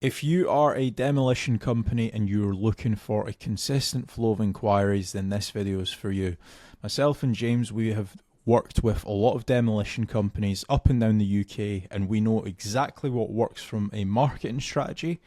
If you are a demolition company and you're looking for a consistent flow of inquiries, then this video is for you. Myself and James, we have worked with a lot of demolition companies up and down the UK, and we know exactly what works from a marketing strategy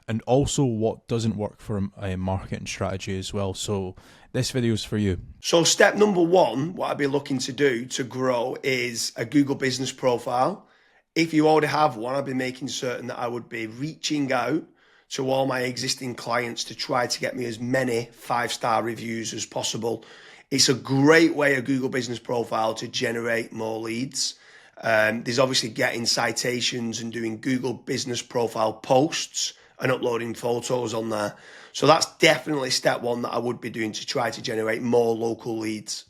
and also what doesn't work from a marketing strategy as well. So this video is for you. So step number one, what I'd be looking to do to grow is a Google business profile. If you already have one, I'd be making certain that I would be reaching out to all my existing clients to try to get me as many 5-star reviews as possible. It's a great way, a Google business profile, to generate more leads. There's obviously getting citations and doing Google business profile posts and uploading photos on there. So that's definitely step one that I would be doing to try to generate more local leads.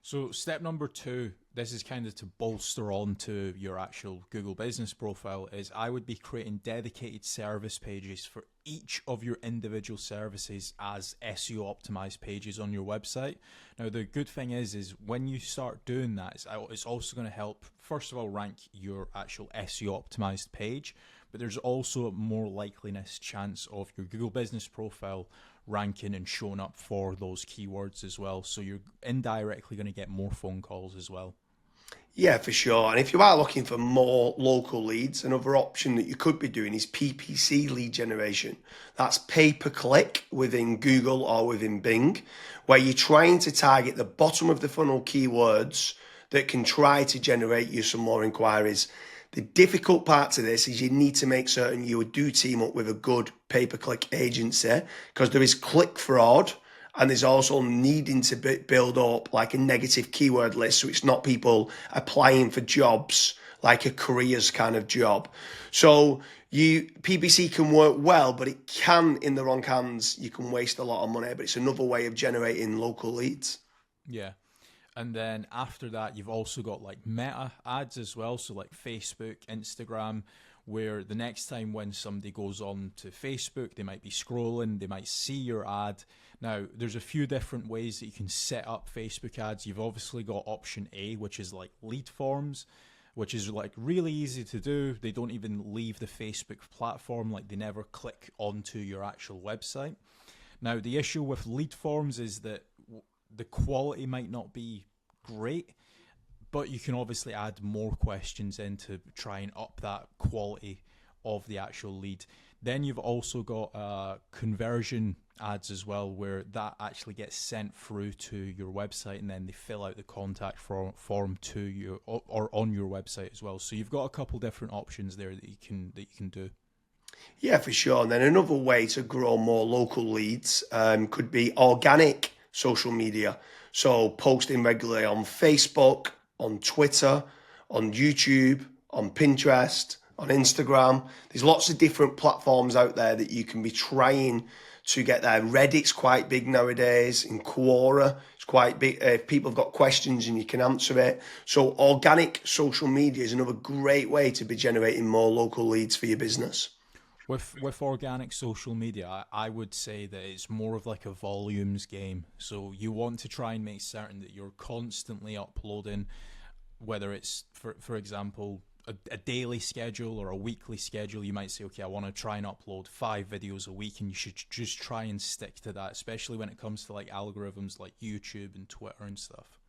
So step number two, this is kind of to bolster on to your actual Google business profile, is I would be creating dedicated service pages for each of your individual services as SEO optimized pages on your website. Now, the good thing is when you start doing that, it's also going to help, first of all, rank your actual SEO optimized page, but there's also a more likeliness chance of your Google business profile ranking and showing up for those keywords as well. So you're indirectly going to get more phone calls as well. Yeah, for sure. And if you are looking for more local leads, another option that you could be doing is PPC lead generation. That's pay per click within Google or within Bing, where you're trying to target the bottom of the funnel keywords that can try to generate you some more inquiries. The difficult part to this is you need to make certain you do team up with a good pay-per-click agency, because there is click fraud, and there's also needing to build up like a negative keyword list, so it's not people applying for jobs like a careers kind of job. So PPC can work well, but it can, in the wrong hands, you can waste a lot of money, but it's another way of generating local leads. Yeah. And then after that, you've also got like meta ads as well. So like Facebook, Instagram, where the next time when somebody goes on to Facebook, they might be scrolling, they might see your ad. Now, there's a few different ways that you can set up Facebook ads. You've obviously got option A, which is like lead forms, which is like really easy to do. They don't even leave the Facebook platform, like they never click onto your actual website. Now, the issue with lead forms is that the quality might not be great, but you can obviously add more questions in to try and up that quality of the actual lead. Then you've also got conversion ads as well, where that actually gets sent through to your website, and then they fill out the contact form to you or on your website as well. So you've got a couple different options there that you can do. Yeah, for sure. And then another way to grow more local leads could be organic social media. So posting regularly on Facebook, on Twitter, on YouTube, on Pinterest, on Instagram. There's lots of different platforms out there that you can be trying to get there. Reddit's quite big nowadays. In Quora, it's quite big. If people have got questions and you can answer it. So organic social media is another great way to be generating more local leads for your business. With organic social media, I would say that it's more of like a volumes game. So you want to try and make certain that you're constantly uploading, whether it's, for example, a daily schedule or a weekly schedule. You might say, okay, I want to try and upload 5 videos a week, and you should just try and stick to that, especially when it comes to like algorithms like YouTube and Twitter and stuff.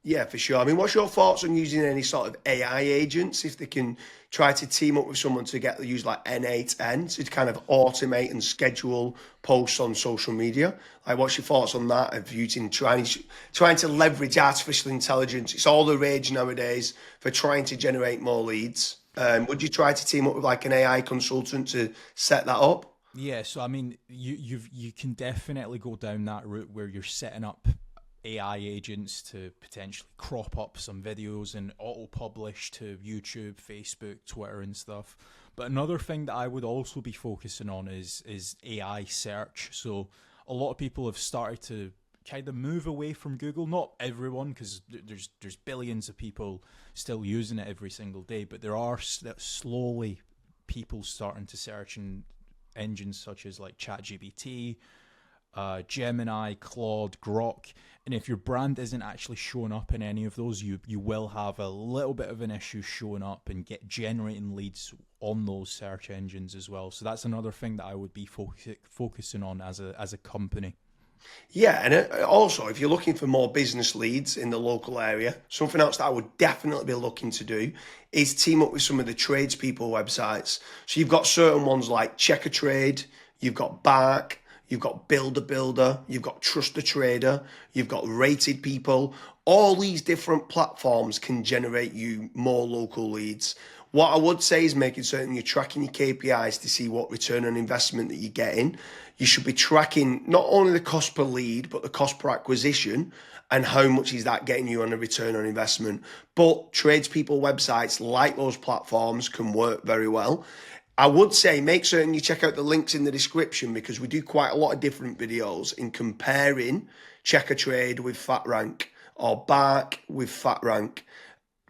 Yeah, for sure. I mean, what's your thoughts on using any sort of AI agents, if they can try to team up with someone to use like N8N to kind of automate and schedule posts on social media? Like, what's your thoughts on that, of using trying to leverage artificial intelligence? It's all the rage nowadays for trying to generate more leads. Would you try to team up with like an AI consultant to set that up? Yeah, so I mean, you can definitely go down that route where you're setting up AI agents to potentially crop up some videos and auto-publish to YouTube, Facebook, Twitter and stuff. But another thing that I would also be focusing on is AI search. So a lot of people have started to kind of move away from Google. Not everyone, because there's billions of people still using it every single day, but there are slowly people starting to search in engines such as like ChatGPT, Gemini, Claude, Grok. And if your brand isn't actually showing up in any of those, you will have a little bit of an issue showing up and generating leads on those search engines as well. So that's another thing that I would be focusing on as a company. Yeah, and also if you're looking for more business leads in the local area, something else that I would definitely be looking to do is team up with some of the tradespeople websites. So you've got certain ones like Checker Trade, you've got Bark, you've got Builder, you've got Trust the Trader, you've got Rated People. All these different platforms can generate you more local leads. What I would say is making certain you're tracking your KPIs to see what return on investment that you're getting. You should be tracking not only the cost per lead, but the cost per acquisition and how much is that getting you on a return on investment. But tradespeople websites like those platforms can work very well. I would say make certain you check out the links in the description because we do quite a lot of different videos in comparing Checker Trade with FatRank or Bark with FatRank,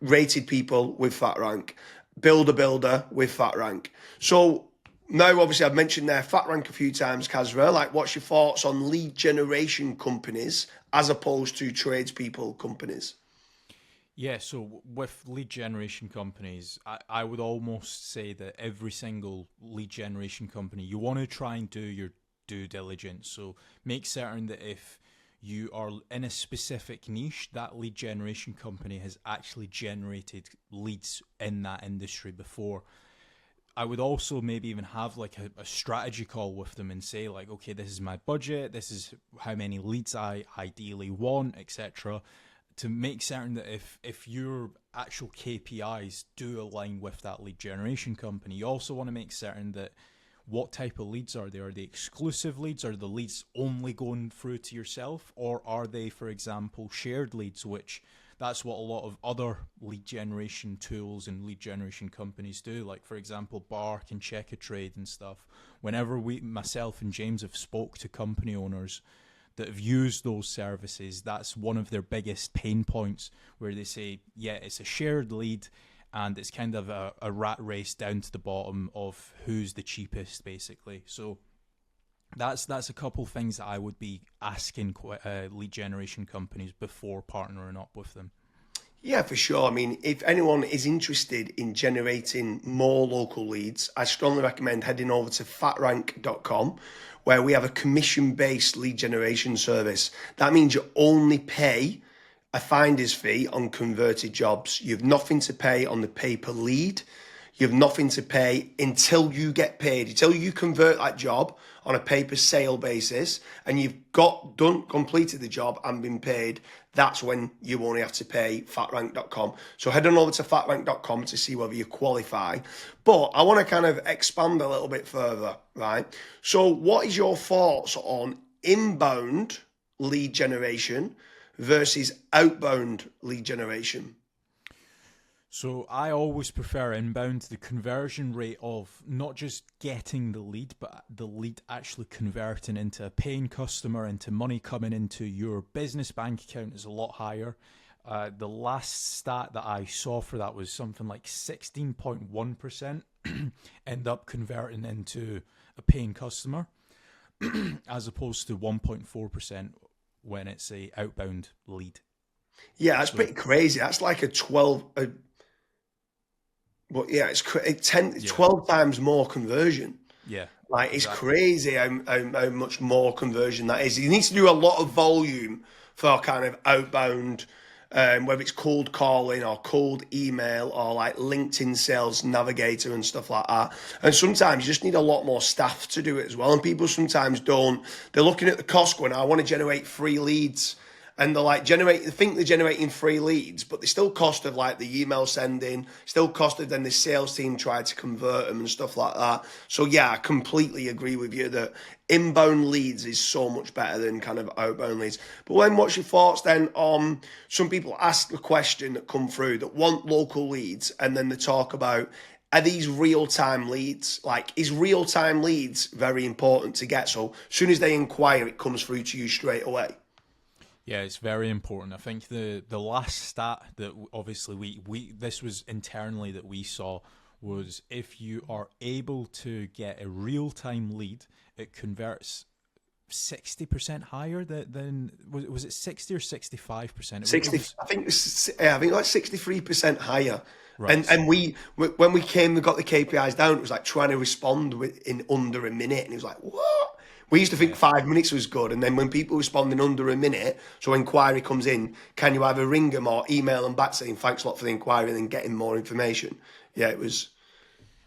Rated People with FatRank, Builder with FatRank. So now, obviously, I've mentioned there FatRank a few times, Kasra. Like, what's your thoughts on lead generation companies as opposed to tradespeople companies? Yeah, so with lead generation companies, I would almost say that every single lead generation company, you want to try and do your due diligence. So make certain that if you are in a specific niche, that lead generation company has actually generated leads in that industry before. I would also maybe even have like a strategy call with them and say like, okay, this is my budget, this is how many leads I ideally want, etc. To make certain that if your actual KPIs do align with that lead generation company, you also want to make certain that what type of leads are they? Are they exclusive leads? Are the leads only going through to yourself? Or are they, for example, shared leads, which that's what a lot of other lead generation tools and lead generation companies do. Like, for example, Bark and Checker Trade and stuff. Whenever myself and James have spoke to company owners that have used those services, that's one of their biggest pain points where they say, yeah, it's a shared lead and it's kind of a rat race down to the bottom of who's the cheapest, basically. So that's a couple things that I would be asking lead generation companies before partnering up with them. Yeah, for sure. I mean, if anyone is interested in generating more local leads, I strongly recommend heading over to fatrank.com, where we have a commission-based lead generation service. That means you only pay a finder's fee on converted jobs. You have nothing to pay on the pay per lead. You have nothing to pay until you get paid, until you convert that job on a pay per sale basis and you've completed the job and been paid. That's when you only have to pay fatrank.com. So head on over to fatrank.com to see whether you qualify. But I want to kind of expand a little bit further, right? So what is your thoughts on inbound lead generation versus outbound lead generation? So I always prefer inbound. The conversion rate of not just getting the lead, but the lead actually converting into a paying customer, into money coming into your business bank account is a lot higher. The last stat that I saw for that was something like 16.1% end up converting into a paying customer as opposed to 1.4% when it's a outbound lead. Yeah, that's pretty crazy. That's like a 12... But yeah, it's 12 times more conversion. Yeah, Like, it's exactly. crazy how much more conversion that is. You need to do a lot of volume for kind of outbound, whether it's cold calling or cold email or like LinkedIn Sales Navigator and stuff like that. And sometimes you just need a lot more staff to do it as well. And people sometimes don't. They're looking at the cost going, I want to generate 3 leads. And they're like they think they're generating 3 leads, but they still cost of like the email sending, still cost of then the sales team tried to convert them and stuff like that. So yeah, I completely agree with you that inbound leads is so much better than kind of outbound leads. But then what's your thoughts then on some people ask the question that come through that want local leads and then they talk about, are these real-time leads? Like, is real-time leads very important to get? So as soon as they inquire, it comes through to you straight away. Yeah, it's very important. I think the last stat that obviously we this was internally that we saw was if you are able to get a real time lead, it converts 60% higher than was it 60 or 65%? 60, I think like 63% higher. Right. And when we got the KPIs down, it was like trying to respond in under a minute, and it was like, what? We used to think Yeah. 5 minutes was good, and then when people respond in under a minute, so inquiry comes in, can you either ring them or email them back saying thanks a lot for the inquiry, and then getting more information? Yeah, it was.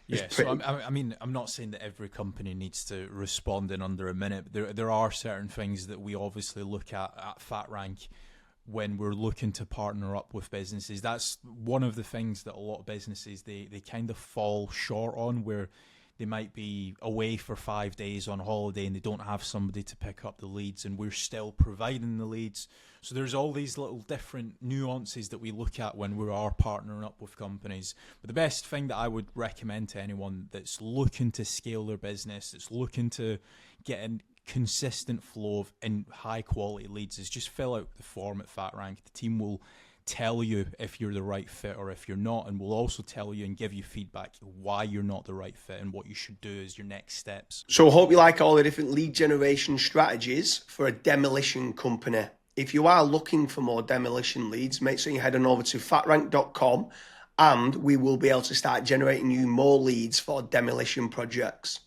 Yeah, so Pretty. I mean, I'm not saying that every company needs to respond in under a minute. But there are certain things that we obviously look at FatRank when we're looking to partner up with businesses. That's one of the things that a lot of businesses they kind of fall short on, where they might be away for 5 days on holiday and they don't have somebody to pick up the leads, and we're still providing the leads. So there's all these little different nuances that we look at when we are partnering up with companies. But the best thing that I would recommend to anyone that's looking to scale their business, that's looking to get a consistent flow of high quality leads, is just fill out the form at FatRank. The team will tell you if you're the right fit or if you're not, and we'll also tell you and give you feedback why you're not the right fit and what you should do as your next steps. So I hope you like all the different lead generation strategies for a demolition company. If you are looking for more demolition leads, make sure you head on over to fatrank.com, and we will be able to start generating you more leads for demolition projects.